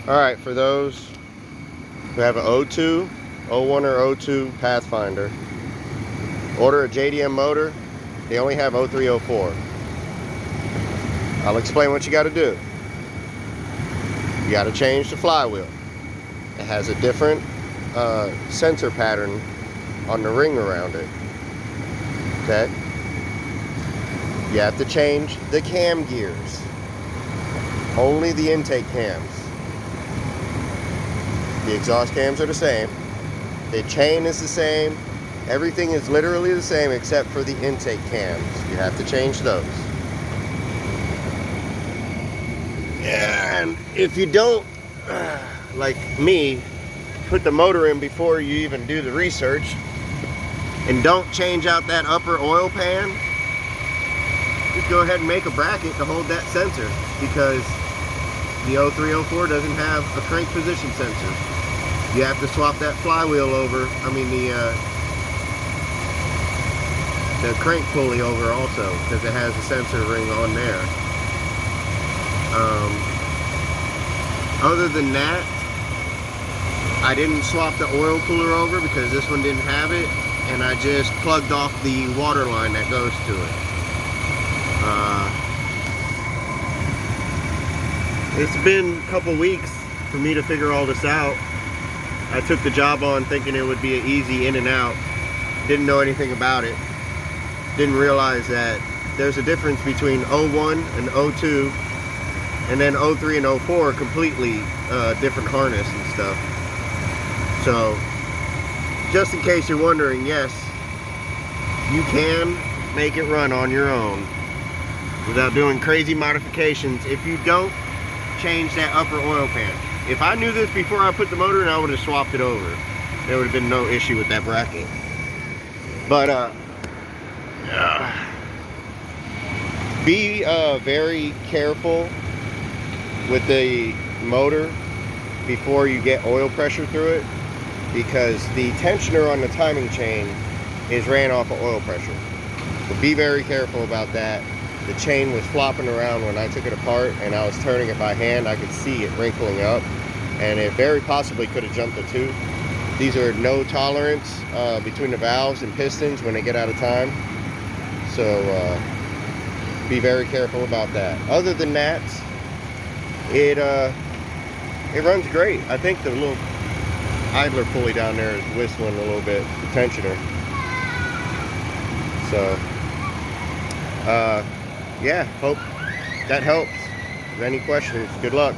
Alright, for those who have an 02, 01 or 02 Pathfinder, order a JDM motor. They only have 03, 04. I'll explain what you got to do. You got to change the flywheel. It has a different sensor pattern on the ring around it. Okay? You have to change the cam gears. Only the intake cams. The exhaust cams are the same. The chain is the same. Everything is literally the same except for the intake cams. You have to change those. And if you don't, like me, put the motor in before you even do the research, and don't change out that upper oil pan, just go ahead and make a bracket to hold that sensor, because the 0304 doesn't have a crank position sensor. You have to swap that flywheel over, the crank pulley over also, because it has a sensor ring on there. Other than that, I didn't swap the oil cooler over because this one didn't have it, and I just plugged off the water line that goes to it. It's been a couple weeks for me to figure all this out. I took the job on thinking it would be an easy in and out. Didn't know anything about it. Didn't realize that there's a difference between 01 and 02, and then 03 and 04, completely different harness and stuff. So, just in case you're wondering, yes, you can make it run on your own without doing crazy modifications if you don't change that upper oil pan. If I knew this before I put the motor in, I would have swapped it over. There would have been no issue with that bracket. But be very careful with the motor before you get oil pressure through it, because the tensioner on the timing chain is ran off of oil pressure. So be very careful about that. The chain was flopping around when I took it apart, and I was turning it by hand. I could see it wrinkling up, and it very possibly could have jumped a tooth. These are no tolerance between the valves and pistons when they get out of time. So be very careful about that. Other than that, it runs great. I think the little idler pulley down there is whistling a little bit, the tensioner. So yeah, hope that helps. If you have any questions, good luck.